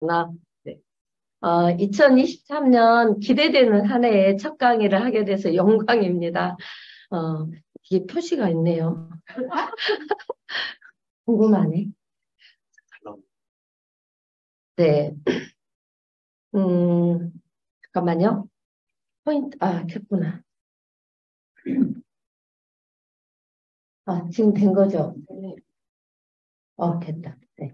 나, 네. 2023년 기대되는 한 해의 첫 강의를 하게 돼서 영광입니다. 어, 이게 표시가 있네요. 궁금하네. 네. 음, 잠깐만요. 포인트, 켰구나. 지금 된 거죠? 네. 됐다. 네.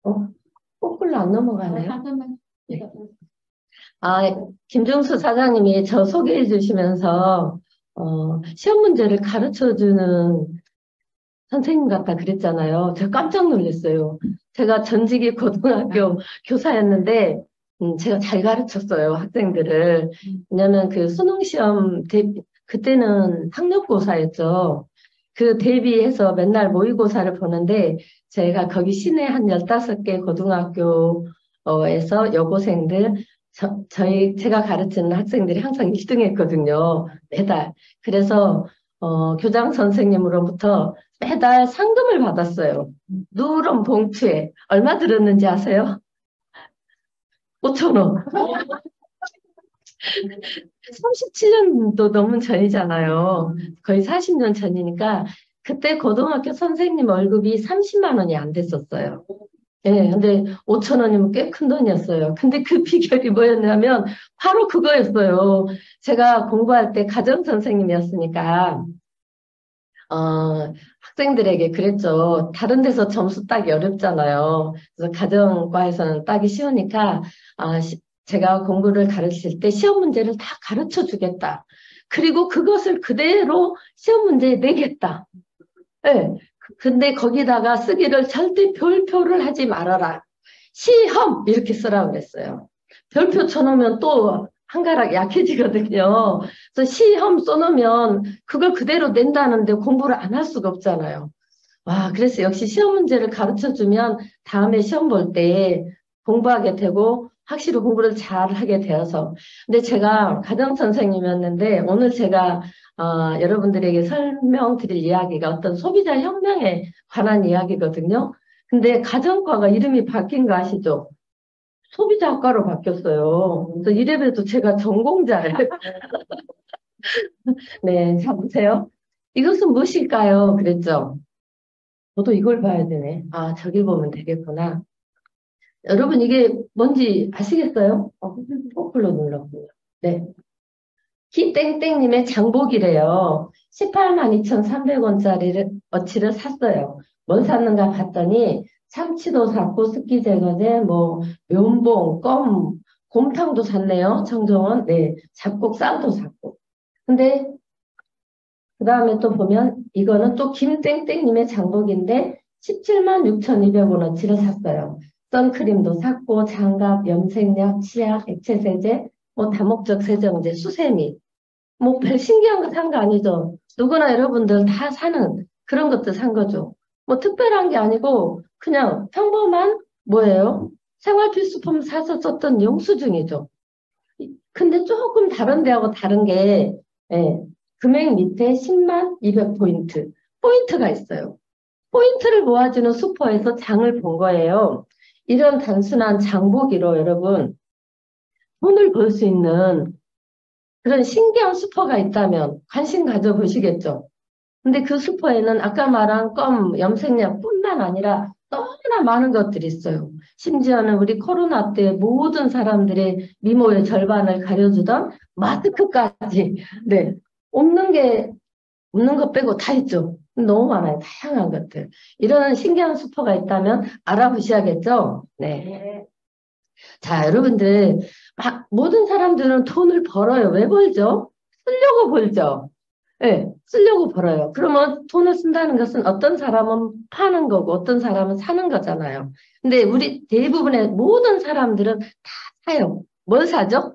어, 거꾸로 안 넘어가네요. 네. 아, 김종수 사장님이 저 소개해 주시면서, 시험 문제를 가르쳐 주는 선생님 같다 그랬잖아요. 제가 깜짝 놀랐어요. 제가 전직이 고등학교 교사였는데, 제가 잘 가르쳤어요, 학생들을. 왜냐면 그 수능시험 그때는 학력고사였죠. 그 대비해서 맨날 모의고사를 보는데, 제가 거기 시내 한 15개 고등학교에서 여고생들, 제가 가르치는 학생들이 항상 1등 했거든요. 매달. 그래서, 교장 선생님으로부터 매달 상금을 받았어요. 누런 봉투에. 얼마 들었는지 아세요? 5천 원. 37년도 넘은 전이잖아요. 거의 40년 전이니까 그때 고등학교 선생님 월급이 30만 원이 안 됐었어요. 예, 근데 5천 원이면 꽤 큰 돈이었어요. 근데 그 비결이 뭐였냐면 바로 그거였어요. 제가 공부할 때 가정 선생님이었으니까 학생들에게 그랬죠. 다른 데서 점수 따기 어렵잖아요. 그래서 가정과에서는 따기 쉬우니까, 제가 공부를 가르칠 때 시험 문제를 다 가르쳐 주겠다. 그리고 그것을 그대로 시험 문제에 내겠다. 네. 근데 거기다가 쓰기를 절대 별표를 하지 말아라. 시험! 이렇게 쓰라고 그랬어요. 별표 쳐놓으면 또 한가락 약해지거든요. 그래서 시험 써놓으면 그걸 그대로 낸다는데 공부를 안 할 수가 없잖아요. 와, 그래서 역시 시험 문제를 가르쳐 주면 다음에 시험 볼 때 공부하게 되고 확실히 공부를 잘 하게 되어서. 근데 제가 가정 선생님이었는데 오늘 제가 여러분들에게 설명드릴 이야기가 어떤 소비자 혁명에 관한 이야기거든요. 근데 가정과가 이름이 바뀐 거 아시죠? 소비자학과로 바뀌었어요. 그래서 이래봬도 제가 전공자예요. 네, 자 보세요. 이것은 무엇일까요? 그랬죠. 저도 이걸 봐야 되네. 저기 보면 되겠구나. 여러분 이게 뭔지 아시겠어요? 거꾸로 눌렀고요. 네. 키땡땡님의 장복이래요. 18만 2,300원짜리를 어치를 샀어요. 뭘 샀는가 봤더니 참치도 샀고 스키제거제, 뭐 면봉, 껌, 곰탕도 샀네요. 청정원, 네, 잡곡 쌀도 샀고. 근데 그 다음에 또 보면 이거는 또 김땡땡님의 장복인데 17만 6,200원어치를 샀어요. 선크림도 샀고 장갑, 염색약, 치약, 액체세제, 뭐 다목적 세정제, 수세미. 뭐 별 신기한 거 산 거 아니죠. 누구나 여러분들 다 사는 그런 것들 산 거죠. 뭐 특별한 게 아니고 그냥 평범한 뭐예요? 생활 필수품 사서 썼던 영수증이죠. 근데 조금 다른 데하고 다른 게 예, 금액 밑에 10만 200포인트 포인트가 있어요. 포인트를 모아주는 슈퍼에서 장을 본 거예요. 이런 단순한 장보기로 여러분 돈을 벌 수 있는 그런 신기한 슈퍼가 있다면 관심 가져보시겠죠. 근데 그 슈퍼에는 아까 말한 껌, 염색약뿐만 아니라 너무나 많은 것들이 있어요. 심지어는 우리 코로나 때 모든 사람들의 미모의 절반을 가려주던 마스크까지, 네. 없는 게, 없는 것 빼고 다 있죠. 너무 많아요. 다양한 것들. 이런 신기한 슈퍼가 있다면 알아보셔야겠죠? 네. 자, 여러분들, 모든 사람들은 돈을 벌어요. 왜 벌죠? 쓰려고 벌죠. 예, 쓰려고 벌어요. 그러면 돈을 쓴다는 것은 어떤 사람은 파는 거고 어떤 사람은 사는 거잖아요. 근데 우리 대부분의 모든 사람들은 다 사요. 뭘 사죠?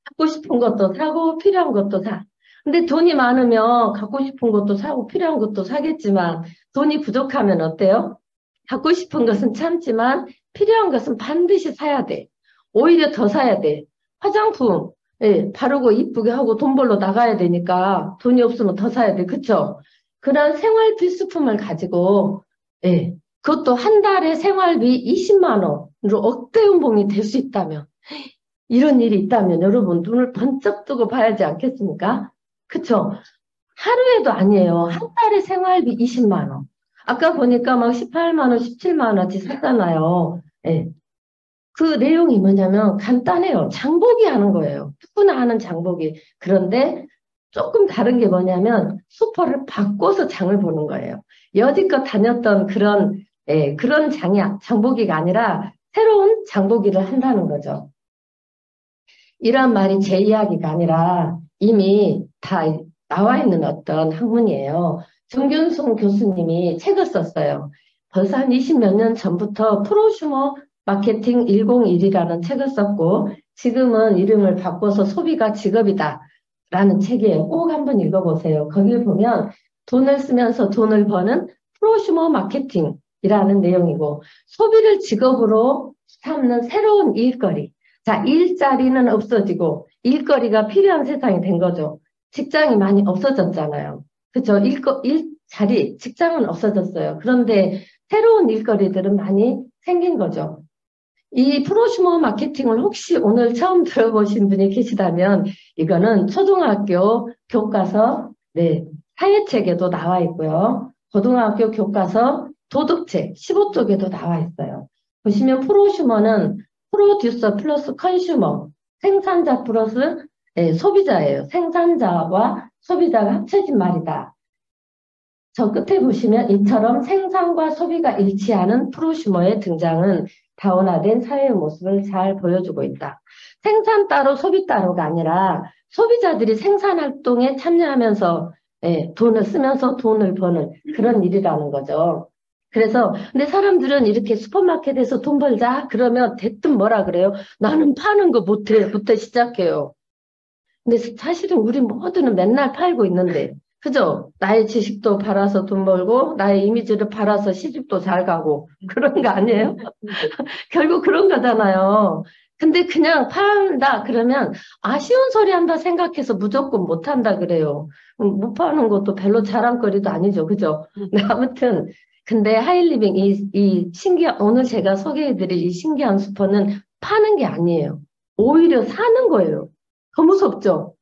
갖고 싶은 것도 사고 필요한 것도 사. 근데 돈이 많으면 갖고 싶은 것도 사고 필요한 것도 사겠지만 돈이 부족하면 어때요? 갖고 싶은 것은 참지만 필요한 것은 반드시 사야 돼. 오히려 더 사야 돼. 화장품, 예, 바르고 이쁘게 하고 돈 벌러 나가야 되니까 돈이 없으면 더 사야 돼. 그쵸? 그런 생활 필수품을 가지고, 예, 그것도 한 달에 생활비 20만 원으로 억대 연봉이 될 수 있다면, 이런 일이 있다면 여러분 눈을 번쩍 뜨고 봐야지 않겠습니까? 그쵸? 하루에도 아니에요. 한 달에 생활비 20만 원. 아까 보니까 막 18만 원, 17만 원치 샀잖아요. 예. 그 내용이 뭐냐면 간단해요. 장보기 하는 거예요. 누구나 하는 장보기. 그런데 조금 다른 게 뭐냐면 슈퍼를 바꿔서 장을 보는 거예요. 여지껏 다녔던 그런, 예, 그런 장보기가 아니라 새로운 장보기를 한다는 거죠. 이런 말이 제 이야기가 아니라 이미 다 나와 있는 어떤 학문이에요. 정균성 교수님이 책을 썼어요. 벌써 한 20몇 년 전부터 프로슈머 마케팅 101이라는 책을 썼고 지금은 이름을 바꿔서 소비가 직업이다 라는 책이에요. 꼭 한번 읽어보세요. 거기에 보면 돈을 쓰면서 돈을 버는 프로슈머 마케팅이라는 내용이고 소비를 직업으로 삼는 새로운 일거리. 자, 일자리는 없어지고 일거리가 필요한 세상이 된 거죠. 직장이 많이 없어졌잖아요. 그렇죠? 일자리, 직장은 없어졌어요. 그런데 새로운 일거리들은 많이 생긴 거죠. 이 프로슈머 마케팅을 혹시 오늘 처음 들어보신 분이 계시다면 이거는 초등학교 교과서, 네, 사회책에도 나와 있고요. 고등학교 교과서 도덕책 15쪽에도 나와 있어요. 보시면 프로슈머는 프로듀서 플러스 컨슈머, 생산자 플러스 소비자예요. 생산자와 소비자가 합쳐진 말이다. 저 끝에 보시면 이처럼 생산과 소비가 일치하는 프로슈머의 등장은 다원화된 사회의 모습을 잘 보여주고 있다. 생산 따로 소비 따로가 아니라 소비자들이 생산 활동에 참여하면서 돈을 쓰면서 돈을 버는 그런 일이라는 거죠. 그래서 근데 사람들은 이렇게 슈퍼마켓에서 돈 벌자 그러면 대뜸 뭐라 그래요? 나는 파는 거 못해 부터 시작해요. 근데 사실은 우리 모두는 맨날 팔고 있는데 그죠? 나의 지식도 팔아서 돈 벌고 나의 이미지를 팔아서 시집도 잘 가고 그런 거 아니에요? 결국 그런 거잖아요. 근데 그냥 판다 그러면 아쉬운 소리 한다 생각해서 무조건 못 한다 그래요. 못 파는 것도 별로 자랑거리도 아니죠. 그죠? 네, 아무튼 근데 하이리빙 이 신기한 오늘 제가 소개해드릴 이 신기한 슈퍼는 파는 게 아니에요. 오히려 사는 거예요. 더 무섭죠?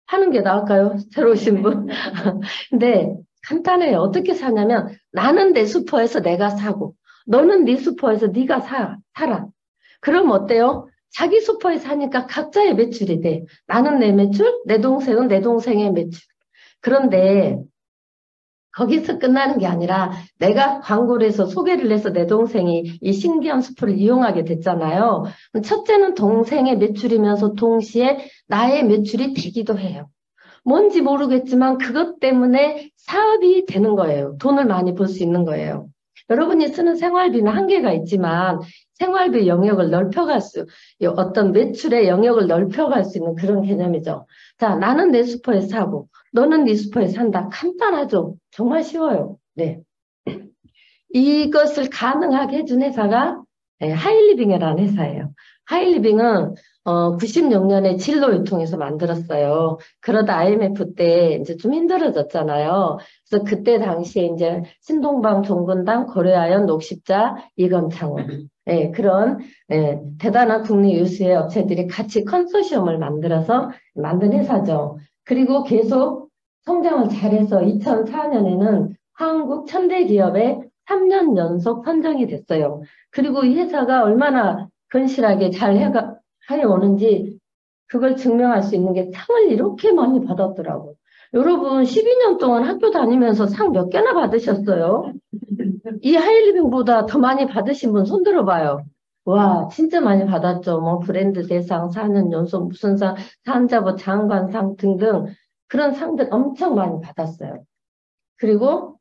하는 게 나을까요? 새로 오신 분? 근데 간단해요. 어떻게 사냐면 나는 내 슈퍼에서 내가 사고 너는 네 슈퍼에서 네가 살아. 그럼 어때요? 자기 슈퍼에 사니까 각자의 매출이 돼. 나는 내 매출, 내 동생은 내 동생의 매출. 그런데 거기서 끝나는 게 아니라 내가 광고를 해서 소개를 해서 내 동생이 이 신기한 슈퍼를 이용하게 됐잖아요. 첫째는 동생의 매출이면서 동시에 나의 매출이 되기도 해요. 뭔지 모르겠지만 그것 때문에 사업이 되는 거예요. 돈을 많이 벌 수 있는 거예요. 여러분이 쓰는 생활비는 한계가 있지만 생활비 영역을 어떤 매출의 영역을 넓혀갈 수 있는 그런 개념이죠. 자, 나는 내 슈퍼에 사고 너는 네 슈퍼에 산다. 간단하죠. 정말 쉬워요. 네. 이것을 가능하게 해준 회사가 하이리빙이라는 회사예요. 하이리빙은 96년에 진로유통에서 만들었어요. 그러다 IMF 때 이제 좀 힘들어졌잖아요. 그래서 그때 당시에 이제 신동방, 종근당, 고려아연, 녹십자, 이건창원 그런 대단한 국내 유수의 업체들이 같이 컨소시엄을 만들어서 만든 회사죠. 그리고 계속 성장을 잘해서 2004년에는 한국 천대 기업의 3년 연속 선정이 됐어요. 그리고 이 회사가 얼마나 건실하게 잘 해오는지 그걸 증명할 수 있는 게 상을 이렇게 많이 받았더라고요. 여러분 12년 동안 학교 다니면서 상 몇 개나 받으셨어요? 이 하이리빙보다 더 많이 받으신 분 손 들어봐요. 와, 진짜 많이 받았죠. 뭐 브랜드 대상, 4년 연속 무슨 상, 산자부 장관상 등등 그런 상들 엄청 많이 받았어요. 그리고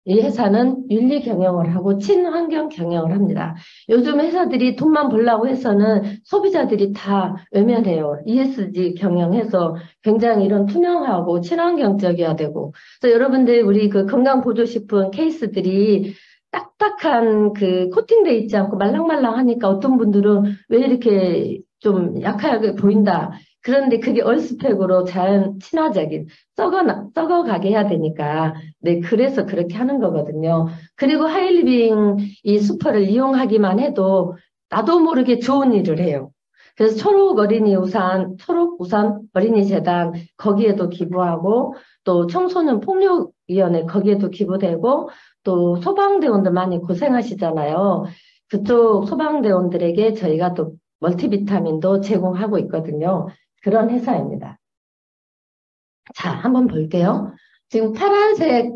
이 회사는 윤리 경영을 하고 친환경 경영을 합니다. 요즘 회사들이 돈만 벌려고 해서는 소비자들이 다 외면해요. ESG 경영해서 굉장히 이런 투명하고 친환경적이어야 되고. 그래서 여러분들 우리 그 건강보조식품 케이스들이 딱딱한 그 코팅돼 있지 않고 말랑말랑하니까 어떤 분들은 왜 이렇게 좀 약하게 보인다. 그런데 그게 얼스펙으로 자연 친화적인, 썩어가게 해야 되니까, 네, 그래서 그렇게 하는 거거든요. 그리고 하이리빙 이 슈퍼를 이용하기만 해도 나도 모르게 좋은 일을 해요. 그래서 초록 우산 어린이 재단 거기에도 기부하고 또 청소년 폭력위원회 거기에도 기부되고 또 소방대원들 많이 고생하시잖아요. 그쪽 소방대원들에게 저희가 또 멀티비타민도 제공하고 있거든요. 그런 회사입니다. 자, 한번 볼게요. 지금 파란색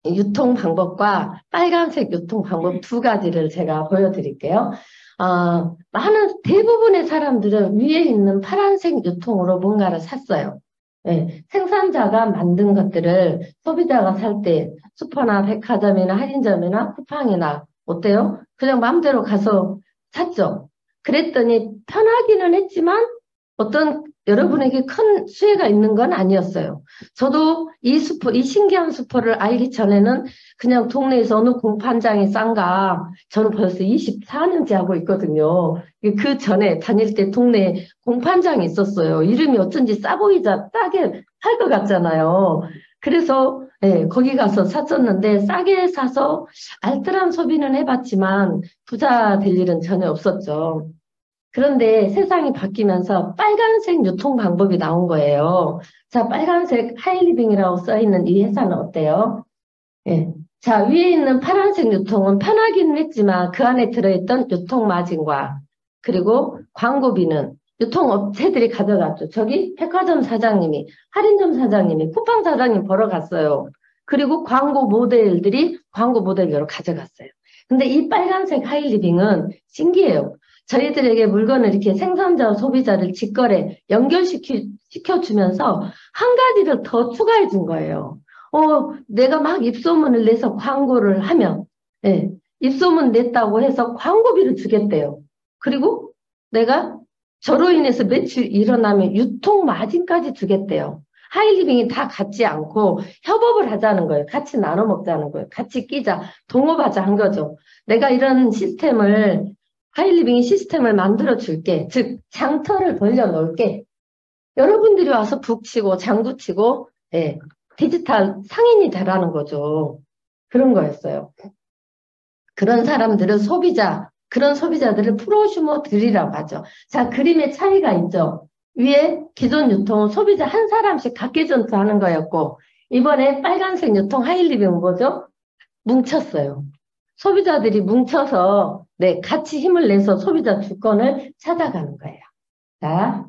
유통 방법과 빨간색 유통 방법 두 가지를 제가 보여드릴게요. 많은 대부분의 사람들은 위에 있는 파란색 유통으로 뭔가를 샀어요. 예, 생산자가 만든 것들을 소비자가 살 때 슈퍼나 백화점이나 할인점이나 쿠팡이나 어때요? 그냥 마음대로 가서 샀죠. 그랬더니 편하기는 했지만 어떤 여러분에게 큰 수혜가 있는 건 아니었어요. 저도 이 신기한 슈퍼를 알기 전에는 그냥 동네에서 어느 공판장이 싼가, 저는 벌써 24년째 하고 있거든요. 그 전에 다닐 때 동네에 공판장이 있었어요. 이름이 어쩐지 싸게 팔 것 같잖아요. 그래서, 예, 거기 가서 샀었는데, 싸게 사서 알뜰한 소비는 해봤지만, 부자 될 일은 전혀 없었죠. 그런데 세상이 바뀌면서 빨간색 유통 방법이 나온 거예요. 자, 빨간색 하이리빙이라고 써 있는 이 회사는 어때요? 예. 자, 위에 있는 파란색 유통은 편하기는 했지만 그 안에 들어있던 유통 마진과 그리고 광고비는 유통업체들이 가져갔죠. 저기 백화점 사장님이, 할인점 사장님이, 쿠팡 사장님 벌어갔어요. 그리고 광고 모델료로 가져갔어요. 근데 이 빨간색 하이리빙은 신기해요. 저희들에게 물건을 이렇게 생산자와 소비자를 직거래 연결시켜주면서 한 가지를 더 추가해 준 거예요. 내가 막 입소문을 내서 광고를 하면, 예, 입소문 냈다고 해서 광고비를 주겠대요. 그리고 내가 저로 인해서 매출이 일어나면 유통 마진까지 주겠대요. 하이리빙이 다 같지 않고 협업을 하자는 거예요. 같이 나눠 먹자는 거예요. 같이 끼자, 동업하자 한 거죠. 내가 이런 하이리빙이 시스템을 만들어 줄게. 즉, 장터를 돌려 놓을게. 여러분들이 와서 북치고 장구치고, 예, 디지털 상인이 되라는 거죠. 그런 거였어요. 그런 소비자들을 프로슈머들이라고 하죠. 자, 그림의 차이가 있죠. 위에 기존 유통은 소비자 한 사람씩 각기 전투하는 거였고, 이번에 빨간색 유통 하이리빙 뭐죠? 뭉쳤어요. 소비자들이 뭉쳐서, 네, 같이 힘을 내서 소비자 주권을 찾아가는 거예요. 자,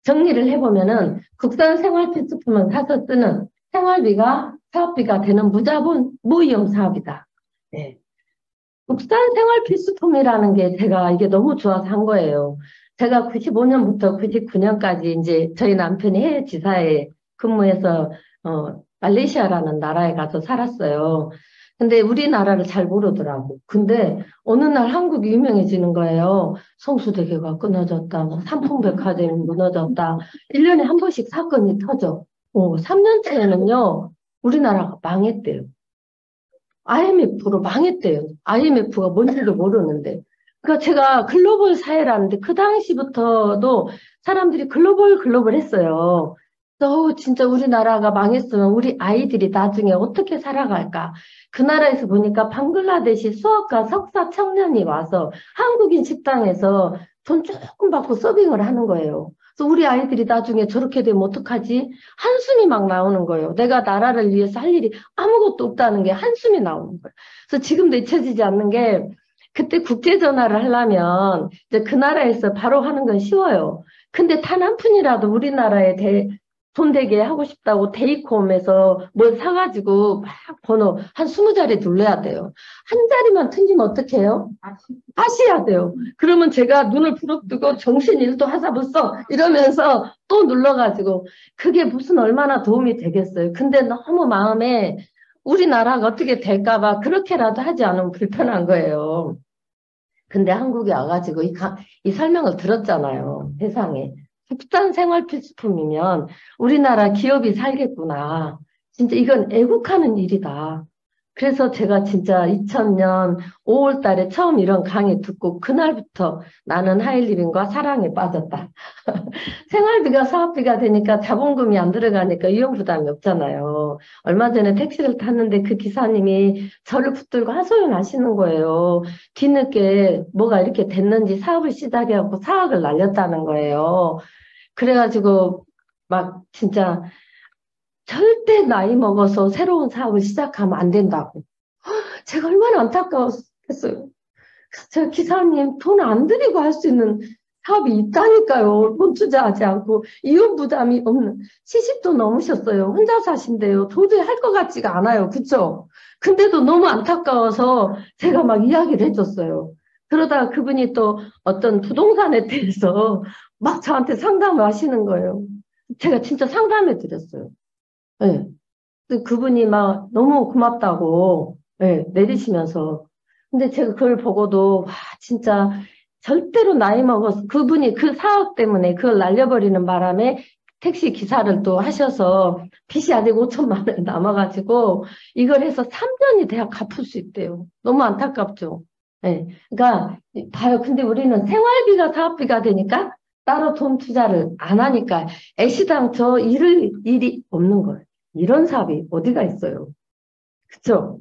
정리를 해보면은 국산 생활 필수품을 사서 쓰는 생활비가 사업비가 되는 무자본 무이용 사업이다. 네. 국산 생활 필수품이라는 게 제가 이게 너무 좋아서 한 거예요. 제가 95년부터 99년까지 이제 저희 남편이 해외 지사에 근무해서 말레이시아라는 나라에 가서 살았어요. 근데 우리나라를 잘 모르더라고. 근데 어느 날 한국이 유명해지는 거예요. 성수대교가 끊어졌다, 뭐 삼풍백화점이 무너졌다. 1년에 한 번씩 사건이 터져. 3년째에는요, 우리나라가 망했대요. IMF로 망했대요. IMF가 뭔지도 모르는데. 그러니까 제가 글로벌 사회라는데 그 당시부터도 사람들이 글로벌 했어요. 진짜 우리나라가 망했으면 우리 아이들이 나중에 어떻게 살아갈까? 그 나라에서 보니까 방글라데시 수학과 석사 청년이 와서 한국인 식당에서 돈 조금 받고 서빙을 하는 거예요. 그래서 우리 아이들이 나중에 저렇게 되면 어떡하지? 한숨이 막 나오는 거예요. 내가 나라를 위해서 할 일이 아무것도 없다는 게 한숨이 나오는 거예요. 그래서 지금도 잊혀지지 않는 게 그때 국제 전화를 하려면 이제 그 나라에서 바로 하는 건 쉬워요. 근데 단 한 푼이라도 우리나라에 돈 되게 하고 싶다고 데이콤에서 뭘 사가지고 막 번호 한 20자리 눌러야 돼요. 한 자리만 틀리면 어떡해요? 다시 해야 돼요. 그러면 제가 눈을 부릅뜨고 정신 일도 하자부써 이러면서 또 눌러가지고 그게 무슨 얼마나 도움이 되겠어요. 근데 너무 마음에 우리나라가 어떻게 될까봐 그렇게라도 하지 않으면 불편한 거예요. 근데 한국에 와가지고 이 설명을 들었잖아요. 세상에. 국산 생활 필수품이면 우리나라 기업이 살겠구나. 진짜 이건 애국하는 일이다. 그래서 제가 진짜 2000년 5월 달에 처음 이런 강의 듣고 그날부터 나는 하이리빙과 사랑에 빠졌다. 생활비가 사업비가 되니까 자본금이 안 들어가니까 이용 부담이 없잖아요. 얼마 전에 택시를 탔는데 그 기사님이 저를 붙들고 하소연 하시는 거예요. 뒤늦게 뭐가 이렇게 됐는지 사업을 시작해갖고 사업을 날렸다는 거예요. 그래가지고 막 진짜 절대 나이 먹어서 새로운 사업을 시작하면 안 된다고. 제가 얼마나 안타까웠어요. 그래서 저 기사님 돈 안 들이고 할 수 있는 사업이 있다니까요. 돈 투자하지 않고 이혼 부담이 없는 70도 넘으셨어요. 혼자 사신대요. 도저히 할 것 같지가 않아요. 그쵸? 근데도 너무 안타까워서 제가 막 이야기를 해줬어요. 그러다가 그분이 또 어떤 부동산에 대해서 막 저한테 상담을 하시는 거예요. 제가 진짜 상담해 드렸어요. 네. 그분이 막 너무 고맙다고 네, 내리시면서 근데 제가 그걸 보고도 와 진짜 절대로 나이 먹어서 그분이 그 사업 때문에 그걸 날려버리는 바람에 택시 기사를 또 하셔서 빚이 아직 5천만 원이 남아가지고 이걸 해서 3년이 돼야 갚을 수 있대요. 너무 안타깝죠. 네. 그러니까 봐요. 근데 우리는 생활비가 사업비가 되니까 따로 돈 투자를 안 하니까 애시당초 일이 없는 거예요. 이런 사업이 어디가 있어요? 그쵸?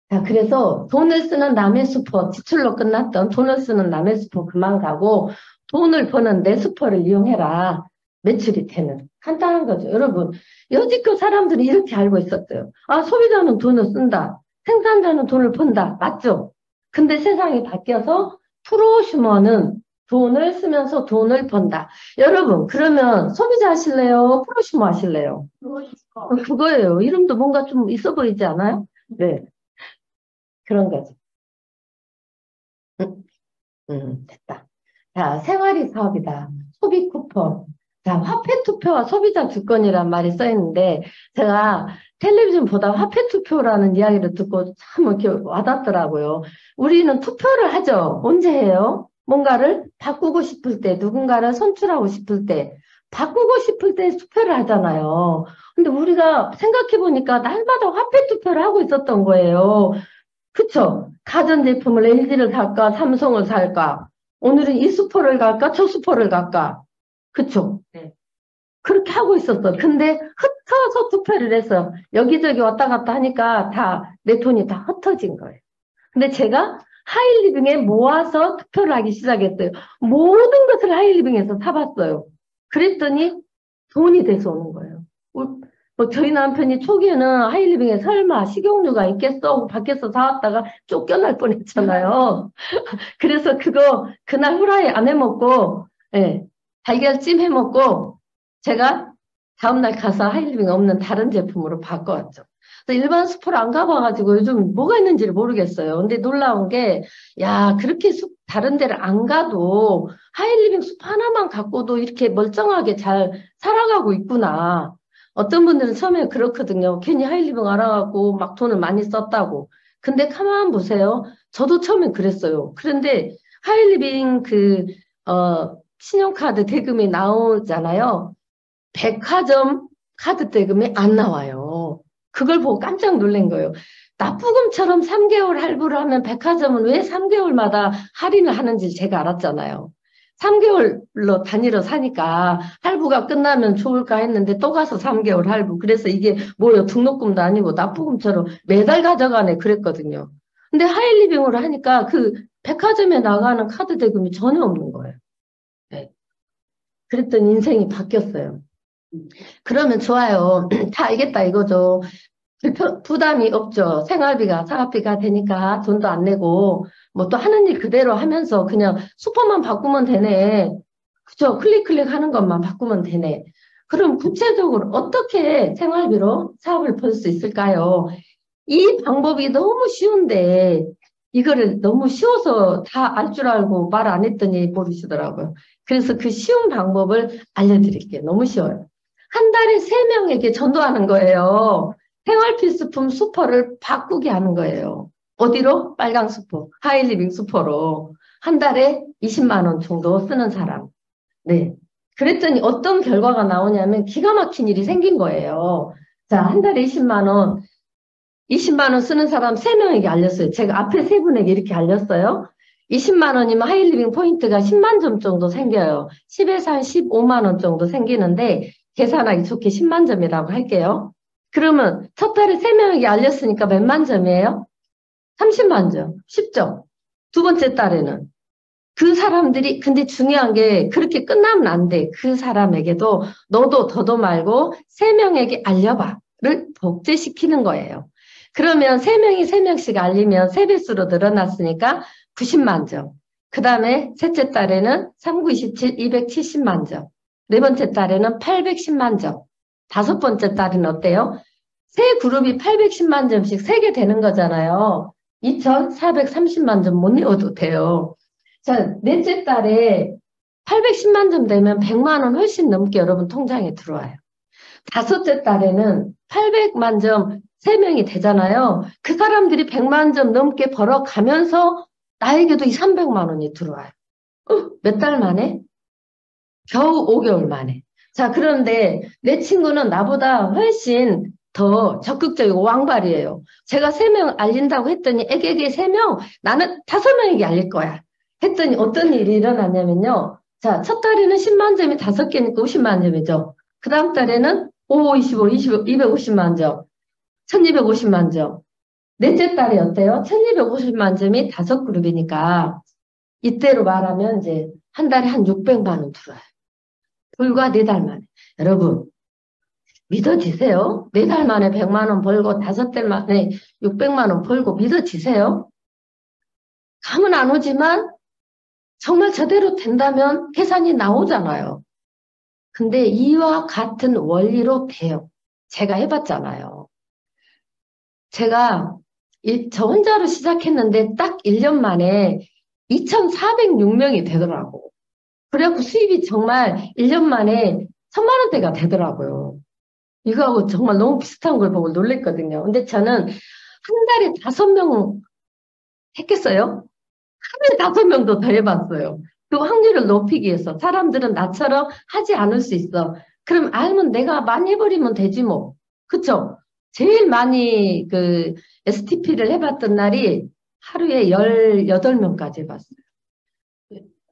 자, 그래서 돈을 쓰는 남의 수퍼, 지출로 끝났던 돈을 쓰는 남의 수퍼 그만 가고 돈을 버는 내 수퍼를 이용해라. 매출이 되는. 간단한 거죠. 여러분, 여지껏 사람들이 이렇게 알고 있었어요. 아, 소비자는 돈을 쓴다. 생산자는 돈을 번다. 맞죠? 근데 세상이 바뀌어서 프로슈머는 돈을 쓰면서 돈을 번다. 여러분, 그러면 소비자 하실래요? 프로슈머 하실래요? 그거예요. 이름도 뭔가 좀 있어 보이지 않아요? 네, 그런 거죠. 음, 됐다. 자, 생활이 사업이다. 소비 쿠폰. 자, 화폐 투표와 소비자 주권이란 말이 써 있는데, 제가 텔레비전 보다 화폐 투표라는 이야기를 듣고 참 이렇게 와닿더라고요. 우리는 투표를 하죠. 언제 해요? 뭔가를 바꾸고 싶을 때, 누군가를 선출하고 싶을 때, 바꾸고 싶을 때 투표를 하잖아요. 근데 우리가 생각해보니까 날마다 화폐 투표를 하고 있었던 거예요. 그쵸? 가전제품을 LG를 살까, 삼성을 살까? 오늘은 이 슈퍼를 갈까, 저 슈퍼를 갈까? 그쵸? 네. 그렇게 하고 있었어. 근데 흩어서 투표를 해서 여기저기 왔다 갔다 하니까 다, 내 돈이 다 흩어진 거예요. 근데 제가 하이리빙에 모아서 투표를 하기 시작했어요. 모든 것을 하이리빙에서 사봤어요. 그랬더니 돈이 돼서 오는 거예요. 뭐 저희 남편이 초기에는 하이리빙에 설마 식용유가 있겠어 하고 밖에서 사왔다가 쫓겨날 뻔했잖아요. 그래서 그거 그날 후라이 안 해먹고 예, 달걀찜 해먹고 제가 다음날 가서 하이리빙 없는 다른 제품으로 바꿔왔죠. 그래서 일반 숲을 안 가봐가지고 요즘 뭐가 있는지를 모르겠어요. 근데 놀라운 게, 야, 그렇게 다른 데를 안 가도 하이리빙 숲 하나만 갖고도 이렇게 멀쩡하게 잘 살아가고 있구나. 어떤 분들은 처음에 그렇거든요. 괜히 하이리빙 알아갖고 막 돈을 많이 썼다고. 근데 가만 보세요. 저도 처음엔 그랬어요. 그런데 하이리빙 신용카드 대금이 나오잖아요. 백화점 카드 대금이 안 나와요. 그걸 보고 깜짝 놀란 거예요. 납부금처럼 3개월 할부를 하면 백화점은 왜 3개월마다 할인을 하는지 제가 알았잖아요. 3개월로 단위로 사니까 할부가 끝나면 좋을까 했는데 또 가서 3개월 할부. 그래서 이게 뭐예요? 등록금도 아니고 납부금처럼 매달 가져가네 그랬거든요. 근데 하이리빙으로 하니까 그 백화점에 나가는 카드 대금이 전혀 없는 거예요. 네. 그랬더니 인생이 바뀌었어요. 그러면 좋아요. 다 알겠다 이거죠. 부담이 없죠. 생활비가, 사업비가 되니까 돈도 안 내고, 뭐 또 하는 일 그대로 하면서 그냥 슈퍼만 바꾸면 되네. 그죠? 클릭 하는 것만 바꾸면 되네. 그럼 구체적으로 어떻게 생활비로 사업을 벌 수 있을까요? 이 방법이 너무 쉬운데, 이거를 너무 쉬워서 다 알 줄 알고 말 안 했더니 모르시더라고요. 그래서 그 쉬운 방법을 알려드릴게요. 너무 쉬워요. 한 달에 3명에게 전도하는 거예요. 생활 필수품 슈퍼를 바꾸게 하는 거예요. 어디로? 빨강 슈퍼, 하이리빙 슈퍼로. 한 달에 20만 원 정도 쓰는 사람. 네. 그랬더니 어떤 결과가 나오냐면 기가 막힌 일이 생긴 거예요. 자, 한 달에 20만 원. 20만 원 쓰는 사람 3명에게 알렸어요. 제가 앞에 3분에게 이렇게 알렸어요. 20만 원이면 하이리빙 포인트가 10만 점 정도 생겨요. 10에서 한 15만 원 정도 생기는데 계산하기 좋게 10만 점이라고 할게요. 그러면 첫 달에 3명에게 알렸으니까 몇만 점이에요? 30만 점, 10점. 두 번째 달에는 그 사람들이, 근데 중요한 게 그렇게 끝나면 안 돼. 그 사람에게도 너도 더도 말고 3명에게 알려봐를 복제시키는 거예요. 그러면 3명이 3명씩 알리면 3배수로 늘어났으니까 90만 점. 그 다음에 셋째 달에는 3, 9, 27, 270만 점. 네 번째 달에는 810만 점. 다섯 번째 달은 어때요? 세 그룹이 810만 점씩 3개 되는 거잖아요. 2,430만 점 못 내어도 돼요. 자, 넷째 달에 810만 점 되면 100만 원 훨씬 넘게 여러분 통장에 들어와요. 다섯째 달에는 800만 점 3명이 되잖아요. 그 사람들이 100만 점 넘게 벌어가면서 나에게도 이 300만 원이 들어와요. 몇 달 만에? 겨우 5개월 만에. 자, 그런데 내 친구는 나보다 훨씬 더 적극적이고 왕발이에요. 제가 3명 알린다고 했더니 애게게 3명, 나는 5명에게 알릴 거야. 했더니 어떤 일이 일어났냐면요. 자, 첫 달에는 10만 점이 5개니까 50만 점이죠. 그 다음 달에는 5, 25, 25, 250만 점, 1250만 점. 넷째 달에 어때요? 1250만 점이 5그룹이니까 이때로 말하면 이제 한 달에 한 600만 원 들어와요. 불과 4달 만에. 여러분, 믿어지세요? 4달 만에 100만 원 벌고 5달 만에 600만 원 벌고 믿어지세요? 감은 안 오지만 정말 저대로 된다면 계산이 나오잖아요. 근데 이와 같은 원리로 돼요. 제가 해봤잖아요. 제가 저 혼자로 시작했는데 딱 1년 만에 2,406명이 되더라고. 그래갖고 수입이 정말 1년 만에 1,000만 원대가 되더라고요. 이거하고 정말 너무 비슷한 걸 보고 놀랬거든요. 근데 저는 한 달에 5명 했겠어요? 하루에 5명도 더 해봤어요. 그 확률을 높이기 위해서. 사람들은 나처럼 하지 않을 수 있어. 그럼 알면 내가 많이 해버리면 되지 뭐. 그쵸? 제일 많이 그 STP를 해봤던 날이 하루에 18명까지 해봤어요.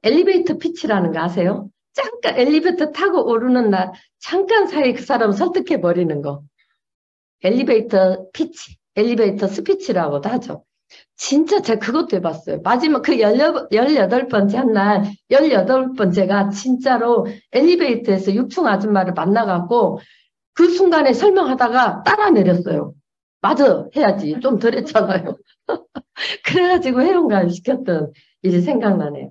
엘리베이터 피치라는 거 아세요? 잠깐 엘리베이터 타고 오르는 날 잠깐 사이에 그 사람 설득해버리는 거. 엘리베이터 피치, 엘리베이터 스피치라고도 하죠. 진짜 제가 그것도 해봤어요. 마지막 그 18번째 한 날, 18번째가 진짜로 엘리베이터에서 6층 아줌마를 만나갖고 그 순간에 설명하다가 따라 내렸어요. 맞아, 해야지. 좀 덜 했잖아요. 그래가지고 회원가입 시켰던 일이 생각나네요.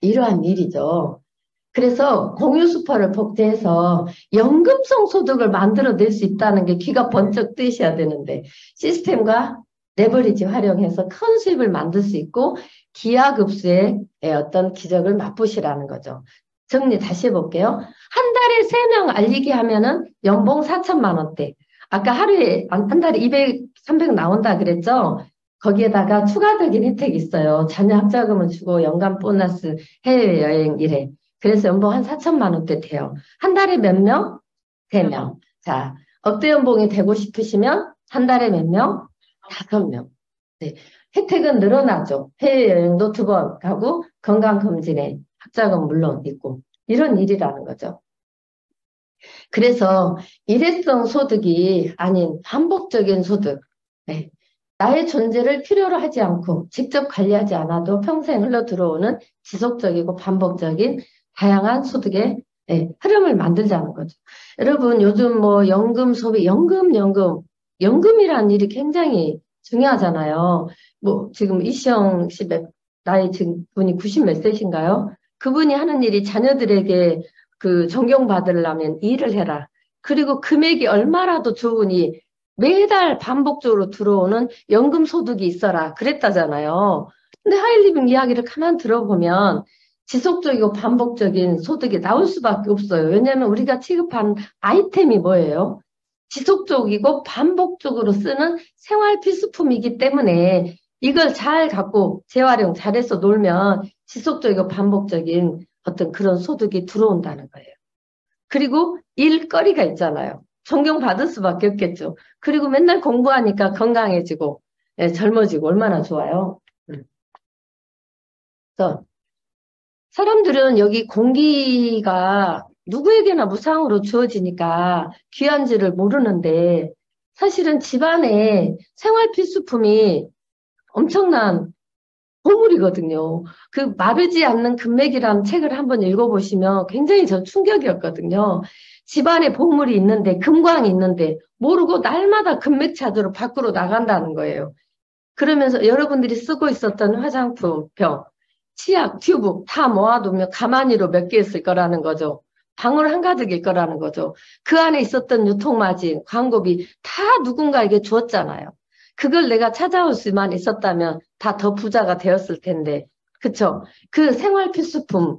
이러한 일이죠. 그래서 공유수퍼를 복제해서 연금성 소득을 만들어낼 수 있다는 게 귀가 번쩍 뜨셔야 되는데 시스템과 레버리지 활용해서 큰 수입을 만들 수 있고 기하급수의 어떤 기적을 맛보시라는 거죠. 정리 다시 해볼게요. 한 달에 3명 알리기 하면은 연봉 4천만 원대. 아까 하루에 한 달에 200, 300 나온다 그랬죠? 거기에다가 추가적인 혜택이 있어요. 자녀 학자금을 주고 연간 보너스, 해외여행 이래. 그래서 연봉 한 4천만 원대 돼요. 한 달에 몇 명? 3명. 자, 억대 연봉이 되고 싶으시면 한 달에 몇 명? 5명. 네. 혜택은 늘어나죠. 해외여행도 2번 가고 건강검진에 학자금 물론 있고 이런 일이라는 거죠. 그래서 일회성 소득이 아닌 반복적인 소득. 네. 나의 존재를 필요로 하지 않고 직접 관리하지 않아도 평생 흘러 들어오는 지속적이고 반복적인 다양한 소득의 흐름을 만들자는 거죠. 여러분 요즘 뭐 연금 소비, 연금이라는 일이 굉장히 중요하잖아요. 뭐 지금 이시영 씨 나이 지금 분이 90 몇 세신가요? 그분이 하는 일이 자녀들에게 그 존경받으려면 일을 해라. 그리고 금액이 얼마라도 좋으니 매달 반복적으로 들어오는 연금 소득이 있어라. 그랬다잖아요. 근데 하이리빙 이야기를 가만 들어보면 지속적이고 반복적인 소득이 나올 수밖에 없어요. 왜냐하면 우리가 취급한 아이템이 뭐예요? 지속적이고 반복적으로 쓰는 생활 필수품이기 때문에 이걸 잘 갖고 재활용 잘해서 놀면 지속적이고 반복적인 어떤 그런 소득이 들어온다는 거예요. 그리고 일거리가 있잖아요. 존경받을 수밖에 없겠죠. 그리고 맨날 공부하니까 건강해지고, 예, 젊어지고 얼마나 좋아요. 그래서 사람들은 여기 공기가 누구에게나 무상으로 주어지니까 귀한지를 모르는데 사실은 집안에 생활 필수품이 엄청난 보물이거든요. 그 마르지 않는 금맥이라는 책을 한번 읽어보시면 굉장히 저 충격이었거든요. 집안에 보물이 있는데 금광이 있는데 모르고 날마다 금맥 찾으러 밖으로 나간다는 거예요. 그러면서 여러분들이 쓰고 있었던 화장품, 병, 치약, 튜브 다 모아두면 가만히로 몇 개 있을 거라는 거죠. 방울 한가득일 거라는 거죠. 그 안에 있었던 유통마진, 광고비 다 누군가에게 주었잖아요. 그걸 내가 찾아올 수만 있었다면 다 더 부자가 되었을 텐데. 그쵸? 그 생활 필수품,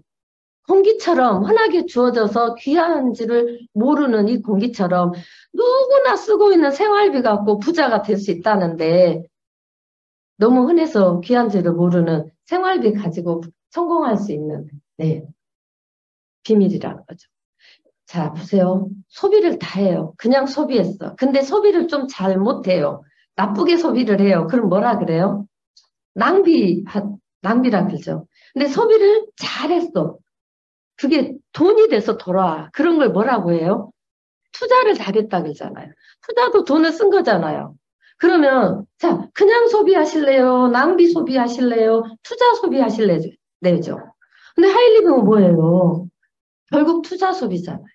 공기처럼 흔하게 주어져서 귀한지를 모르는 이 공기처럼 누구나 쓰고 있는 생활비 갖고 부자가 될 수 있다는데 너무 흔해서 귀한지를 모르는 생활비 가지고 성공할 수 있는 네, 비밀이라는 거죠. 자, 보세요. 소비를 다 해요. 그냥 소비했어. 근데 소비를 좀 잘 못해요. 나쁘게 소비를 해요. 그럼 뭐라 그래요? 낭비라 그러죠. 근데 소비를 잘했어. 그게 돈이 돼서 돌아와. 그런 걸 뭐라고 해요? 투자를 잘했다 그러잖아요. 투자도 돈을 쓴 거잖아요. 그러면 자 그냥 소비하실래요? 낭비 소비하실래요? 투자 소비하실래요? 근데 하이리뷰는 뭐예요? 결국 투자 소비잖아요.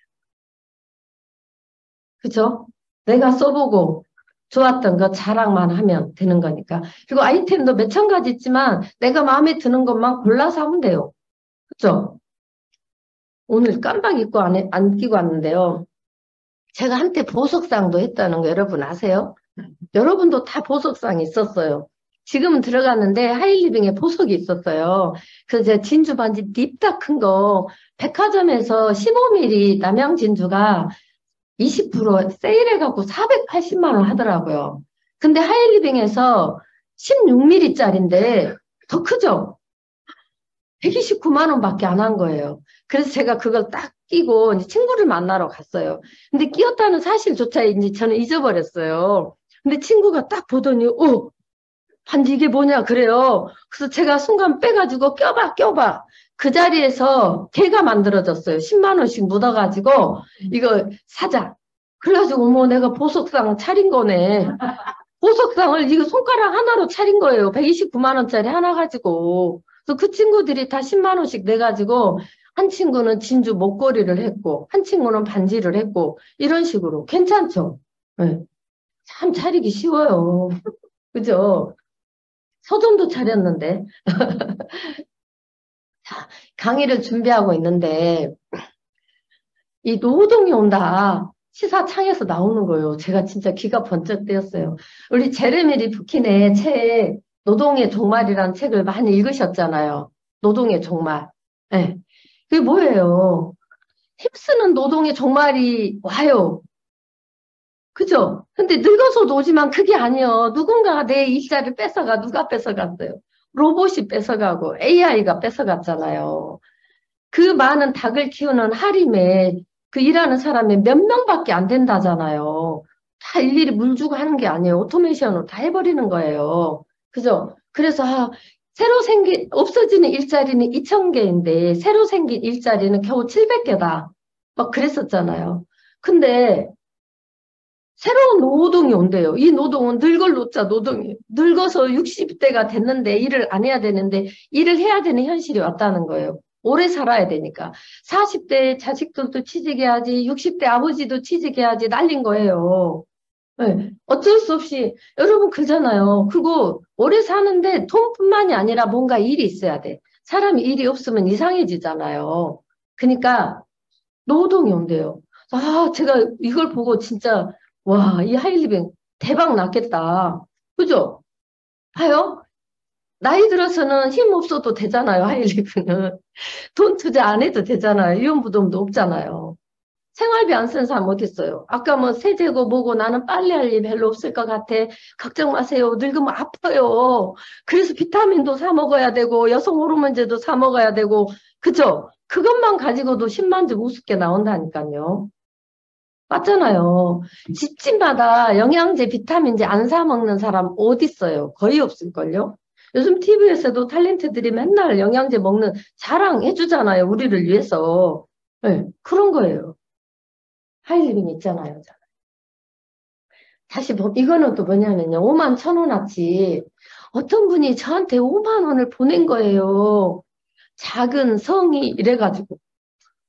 그죠? 내가 써보고 좋았던 거 자랑만 하면 되는 거니까. 그리고 아이템도 몇천 가지 있지만 내가 마음에 드는 것만 골라서 하면 돼요. 그죠? 오늘 깜빡 잊고 안 끼고 왔는데요. 제가 한때 보석상도 했다는 거 여러분 아세요? 여러분도 다 보석상이 있었어요. 지금은 들어갔는데 하이리빙에 보석이 있었어요. 그래서 제가 진주 반지 닙다 큰 거 백화점에서 15mm 남양 진주가 20% 세일해갖고 480만 원 하더라고요. 근데 하이리빙에서 16mm짜리인데 더 크죠? 129만 원밖에 안 한 거예요. 그래서 제가 그걸 딱 끼고 이제 친구를 만나러 갔어요. 근데 끼었다는 사실조차 이제 저는 잊어버렸어요. 근데 친구가 딱 보더니, 반지 이게 뭐냐 그래요. 그래서 제가 순간 빼가지고 껴봐. 그 자리에서 개가 만들어졌어요. 10만 원씩 묻어가지고 이거 사자. 그래가지고 어머 내가 보석상 차린 거네. 보석상을 이거 손가락 하나로 차린 거예요. 129만 원짜리 하나 가지고. 그래서 그 친구들이 다 10만 원씩 내가지고 한 친구는 진주 목걸이를 했고 한 친구는 반지를 했고 이런 식으로 괜찮죠? 네. 참 차리기 쉬워요. 그죠? 서점도 차렸는데. 자, 강의를 준비하고 있는데 이 노동이 온다. 시사창에서 나오는 거예요. 제가 진짜 기가 번쩍 뜨였어요. 우리 제레미 리프킨의 책 노동의 종말이라는 책을 많이 읽으셨잖아요. 노동의 종말. 네. 그게 뭐예요? 힘쓰는 노동의 종말이 와요. 그죠? 근데 늙어서도 오지만 그게 아니에요. 누군가가 내 일자리를 뺏어가, 누가 뺏어갔어요? 로봇이 뺏어가고 AI가 뺏어갔잖아요. 그 많은 닭을 키우는 하림에 그 일하는 사람이 몇 명밖에 안 된다잖아요. 다 일일이 물 주고 하는 게 아니에요. 오토메이션으로 다 해버리는 거예요. 그죠? 그래서 없어지는 일자리는 2,000개인데 새로 생긴 일자리는 겨우 700개다. 막 그랬었잖아요. 근데 새로운 노동이 온대요. 이 노동은 늙을 노자 노동이에요. 늙어서 60대가 됐는데 일을 안 해야 되는데 일을 해야 되는 현실이 왔다는 거예요. 오래 살아야 되니까. 40대 자식들도 취직해야지, 60대 아버지도 취직해야지 난린 거예요. 네. 어쩔 수 없이 여러분 그잖아요. 그거 오래 사는데 돈뿐만이 아니라 뭔가 일이 있어야 돼. 사람이 일이 없으면 이상해지잖아요. 그러니까 노동이 온대요. 제가 이걸 보고 진짜 와, 이 하이리빙 대박 났겠다. 그죠? 봐요? 나이 들어서는 힘 없어도 되잖아요, 하이리빙은. 돈 투자 안 해도 되잖아요. 이혼부담도 없잖아요. 생활비 안 쓰는 사람 어디 있어요? 아까 뭐 세제고 뭐고 나는 빨래할 일 별로 없을 것 같아. 걱정 마세요. 늙으면 아파요. 그래서 비타민도 사 먹어야 되고 여성 호르몬제도 사 먹어야 되고 그죠? 그것만 가지고도 10만 주 우습게 나온다니까요. 맞잖아요. 집집마다 영양제, 비타민제 안 사 먹는 사람 어디 있어요? 거의 없을걸요? 요즘 TV에서도 탤런트들이 맨날 영양제 먹는 자랑해 주잖아요. 우리를 위해서. 네, 그런 거예요. 하이리빙 있잖아요. 다시 이거는 또 뭐냐면요. 5만 1,000원어치 어떤 분이 저한테 5만 원을 보낸 거예요. 작은 성이 이래가지고.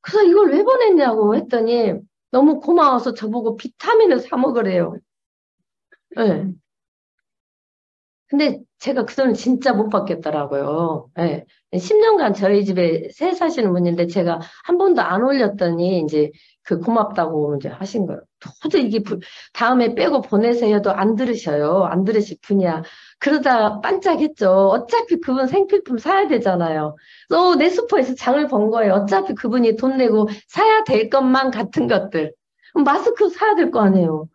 그래서 이걸 왜 보냈냐고 했더니 너무 고마워서 저보고 비타민을 사 먹으래요. 네. 근데 제가 그 돈을 진짜 못 받겠더라고요. 예. 10년간 저희 집에 새 사시는 분인데 제가 한 번도 안 올렸더니 이제 그 고맙다고 이제 하신 거예요. 도저히 이게 다음에 빼고 보내세요도 안 들으셔요. 안 들으실 분이야. 그러다 반짝했죠. 어차피 그분 생필품 사야 되잖아요. 내 슈퍼에서 장을 본 거예요. 어차피 그분이 돈 내고 사야 될 것만 같은 것들. 마스크 사야 될 거 아니에요.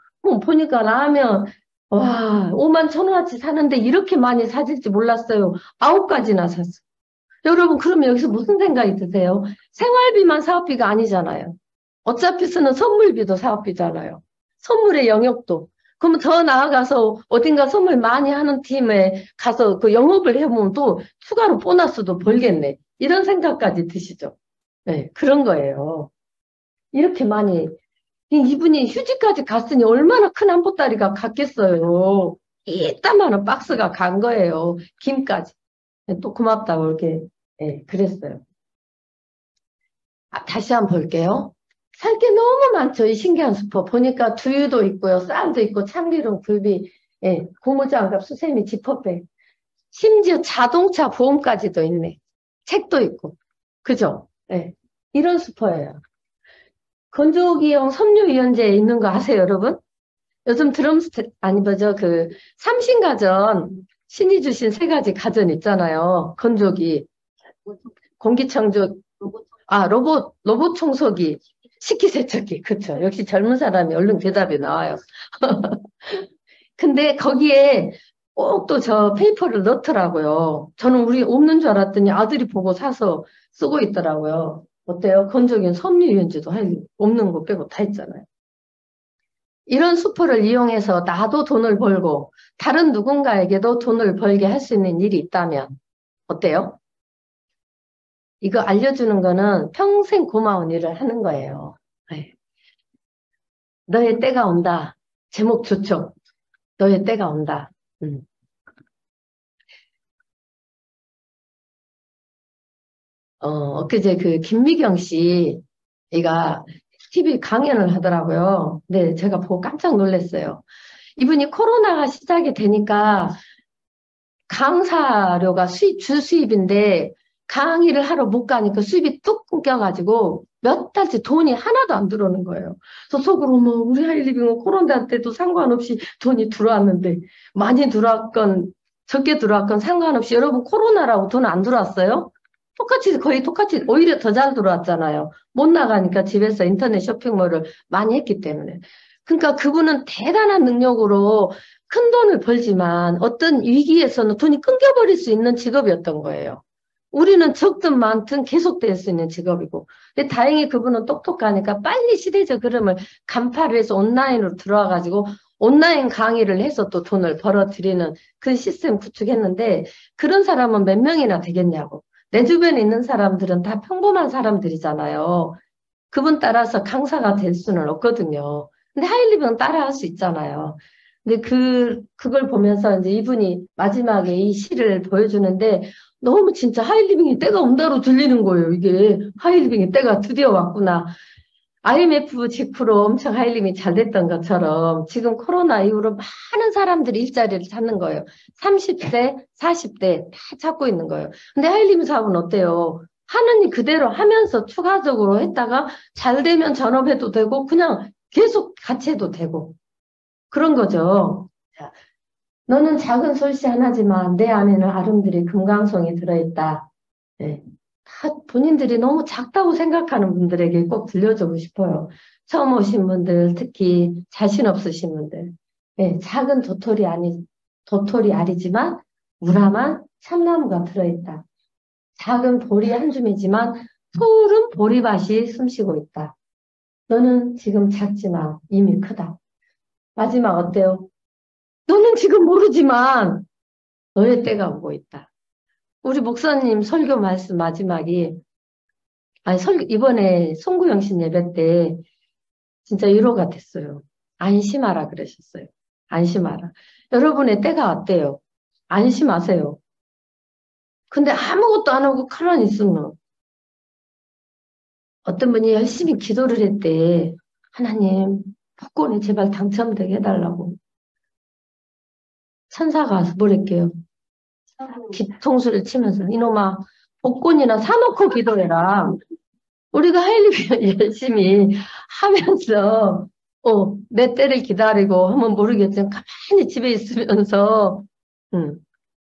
보니까 라면 와, 5만 1,000원어치 사는데 이렇게 많이 사질지 몰랐어요. 9가지나 샀어. 여러분, 그러면 여기서 무슨 생각이 드세요? 생활비만 사업비가 아니잖아요. 어차피 쓰는 선물비도 사업비잖아요. 선물의 영역도. 그러면 더 나아가서 어딘가 선물 많이 하는 팀에 가서 그 영업을 해보면 또 추가로 보너스도 벌겠네. 이런 생각까지 드시죠? 네, 그런 거예요. 이렇게 많이 이분이 휴지까지 갔으니 얼마나 큰 한 보따리가 갔겠어요. 이따만한 박스가 간 거예요. 김까지. 또 고맙다고 이렇게, 예, 그랬어요. 다시 한번 볼게요. 살 게 너무 많죠. 이 신기한 슈퍼. 보니까 두유도 있고요. 쌀도 있고, 참기름, 굴비, 예, 고무장갑, 수세미, 지퍼백. 심지어 자동차 보험까지도 있네. 책도 있고. 그죠? 예. 이런 슈퍼예요. 건조기용 섬유유연제 있는 거 아세요, 여러분? 요즘 아니, 뭐죠, 삼신가전, 신이 주신 3가지 가전 있잖아요. 건조기, 공기청정, 로봇 청소기, 식기세척기. 그쵸. 역시 젊은 사람이 얼른 대답이 나와요. 근데 거기에 꼭 또 저 페이퍼를 넣더라고요. 저는 우리 없는 줄 알았더니 아들이 보고 사서 쓰고 있더라고요. 어때요? 건조기는 섬유유연제도 없는 거 빼고 다 있잖아요. 이런 수퍼를 이용해서 나도 돈을 벌고 다른 누군가에게도 돈을 벌게 할 수 있는 일이 있다면 어때요? 이거 알려주는 거는 평생 고마운 일을 하는 거예요. 네. 너의 때가 온다. 제목 좋죠? 너의 때가 온다. 음. 엊그제 김미경 씨가 TV 강연을 하더라고요. 네, 제가 보고 깜짝 놀랐어요. 이분이 코로나가 시작이 되니까 강사료가 주 수입인데 강의를 하러 못 가니까 수입이 뚝 끊겨가지고 몇 달째 돈이 하나도 안 들어오는 거예요. 그래서 속으로 우리 하이리빙은 코로나 때도 상관없이 돈이 들어왔는데 많이 들어왔건 적게 들어왔건 상관없이 여러분 코로나라고 돈 안 들어왔어요? 거의 똑같이 오히려 더 잘 들어왔잖아요. 못 나가니까 집에서 인터넷 쇼핑몰을 많이 했기 때문에. 그러니까 그분은 대단한 능력으로 큰 돈을 벌지만 어떤 위기에서는 돈이 끊겨버릴 수 있는 직업이었던 거예요. 우리는 적든 많든 계속될 수 있는 직업이고. 근데 다행히 그분은 똑똑하니까 빨리 시대적 흐름을 간파를 해서 온라인으로 들어와가지고 온라인 강의를 해서 또 돈을 벌어들이는 그 시스템 구축했는데 그런 사람은 몇 명이나 되겠냐고. 내 주변에 있는 사람들은 다 평범한 사람들이잖아요. 그분 따라서 강사가 될 수는 없거든요. 근데 하이리빙은 따라할 수 있잖아요. 근데 그걸 보면서 이제 이분이 마지막에 이 시를 보여주는데 너무 진짜 하이리빙의 때가 온다로 들리는 거예요. 이게 하이리빙의 때가 드디어 왔구나. IMF 직후로 엄청 하이리빙이 잘 됐던 것처럼 지금 코로나 이후로 많은 사람들이 일자리를 찾는 거예요. 30대, 40대 다 찾고 있는 거예요. 근데 하이리빙 사업은 어때요? 하는 일 그대로 하면서 추가적으로 했다가 잘 되면 전업해도 되고 그냥 계속 같이 해도 되고 그런 거죠. 자, 너는 작은 솔씨 하나지만 내 안에는 아름드리 금강송이 들어있다. 네. 다 본인들이 너무 작다고 생각하는 분들에게 꼭 들려주고 싶어요. 처음 오신 분들, 특히 자신 없으신 분들. 네, 작은 도토리 알이지만 무람한 참나무가 들어있다. 작은 보리 한 줌이지만 푸른 보리밭이 숨쉬고 있다. 너는 지금 작지만 이미 크다. 마지막 어때요? 너는 지금 모르지만 너의 때가 오고 있다. 우리 목사님 설교 말씀 마지막이, 아니, 이번에 송구영신 예배 때 진짜 위로가 됐어요. 안심하라 그러셨어요. 안심하라. 여러분의 때가 왔대요. 안심하세요. 근데 아무것도 안 하고 가만히 있으면 어떤 분이 열심히 기도를 했대. 하나님, 복권에 제발 당첨되게 해달라고. 천사가 와서 뭐랬게요? 뒤통수를 치면서 이놈아 복권이나 사놓고 기도해라. 우리가 할 일 열심히 하면서 내 때를 기다리고 하면 모르겠지만 가만히 집에 있으면서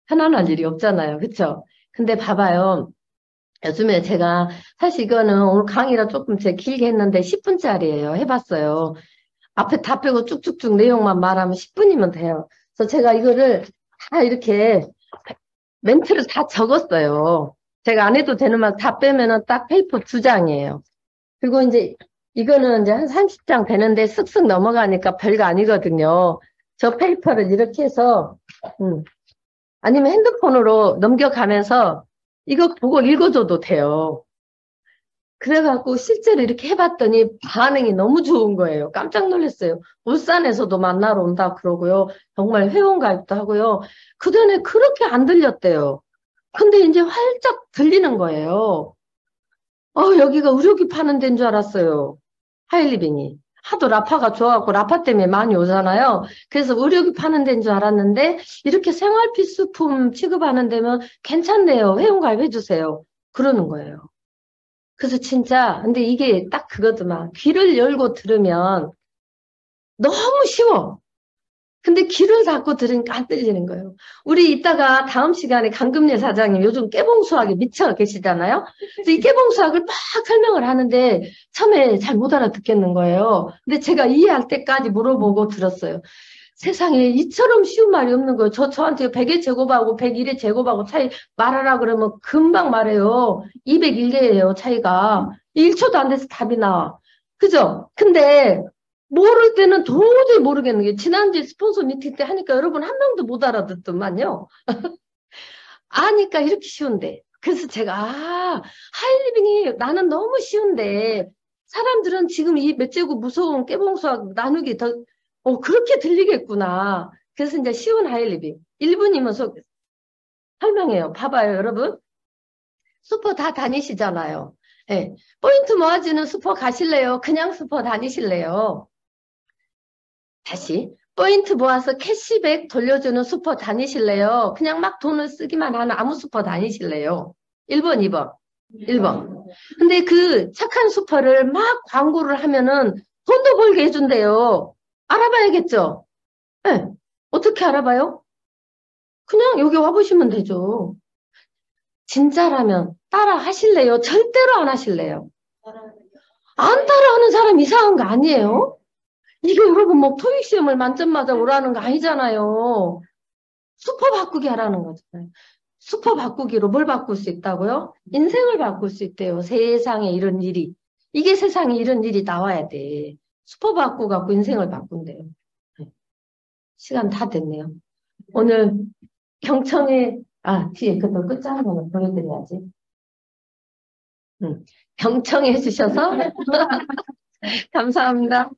편안할 일이 없잖아요. 그쵸? 근데 봐봐요. 요즘에 제가 사실 이거는 오늘 강의라 조금 제가 길게 했는데 10분짜리예요. 해봤어요. 앞에 다 빼고 쭉쭉쭉 내용만 말하면 10분이면 돼요. 그래서 제가 이거를 다 이렇게 멘트를 다 적었어요. 제가 안 해도 되는 말 다 빼면은 딱 페이퍼 2장이에요. 그리고 이제 이거는 이제 한 30장 되는데 쓱쓱 넘어가니까 별거 아니거든요. 저 페이퍼를 이렇게 해서 아니면 핸드폰으로 넘겨가면서 이거 보고 읽어줘도 돼요. 그래갖고 실제로 이렇게 해봤더니 반응이 너무 좋은 거예요. 깜짝 놀랐어요. 울산에서도 만나러 온다 그러고요. 정말 회원가입도 하고요. 그전에 그렇게 안 들렸대요. 근데 이제 활짝 들리는 거예요. 여기가 의료기 파는 데인 줄 알았어요. 하일리빙이. 하도 라파가 좋아갖고 라파 때문에 많이 오잖아요. 그래서 의료기 파는 데인 줄 알았는데 이렇게 생활 필수품 취급하는 데면 괜찮네요. 회원가입해주세요. 그러는 거예요. 그래서 진짜 근데 이게 딱 그거더만. 귀를 열고 들으면 너무 쉬워. 근데 귀를 닫고 들으니까 안 들리는 거예요. 우리 이따가 다음 시간에 강금례 사장님 요즘 깨봉수학에 미쳐 계시잖아요. 그래서 이 깨봉수학을 막 설명을 하는데 처음에 잘 못 알아듣겠는 거예요. 근데 제가 이해할 때까지 물어보고 들었어요. 세상에 이처럼 쉬운 말이 없는 거예요. 저한테 100의 제곱하고 101의 제곱하고 차이 말하라 그러면 금방 말해요. 201개예요, 차이가. 1초도 안 돼서 답이 나와. 그죠? 근데 모를 때는 도저히 모르겠는 게 지난주에 스폰서 미팅 때 하니까 여러분 한 명도 못 알아듣더만요. 아니까 이렇게 쉬운데. 그래서 제가 하이리빙이 나는 너무 쉬운데 사람들은 지금 이 몇 제곱 무서운 깨봉수학 나누기 더 그렇게 들리겠구나. 그래서 이제 쉬운 하이리빙 1분이면 설명해요. 봐봐요, 여러분. 슈퍼 다 다니시잖아요. 네. 포인트 모아지는 슈퍼 가실래요? 그냥 슈퍼 다니실래요? 다시 포인트 모아서 캐시백 돌려주는 슈퍼 다니실래요? 그냥 막 돈을 쓰기만 하는 아무 슈퍼 다니실래요? 1번, 2번. 1번. 근데 그 착한 슈퍼를 막 광고를 하면은 돈도 벌게 해준대요. 알아봐야겠죠? 네. 어떻게 알아봐요? 그냥 여기 와보시면 되죠. 진짜라면 따라 하실래요? 절대로 안 하실래요? 안 따라하는 사람 이상한 거 아니에요? 이게 여러분 뭐 토익 시험을 만점 맞아 오라는 거 아니잖아요. 슈퍼 바꾸기 하라는 거잖아요. 슈퍼 바꾸기로 뭘 바꿀 수 있다고요? 인생을 바꿀 수 있대요. 세상에 이런 일이. 이게 세상에 이런 일이 나와야 돼. 슈퍼 바꾸고 인생을 바꾼대요. 네. 시간 다 됐네요. 오늘 경청에 뒤에 그또 끝장을 보여드려야지. 경청해 주셔서 감사합니다.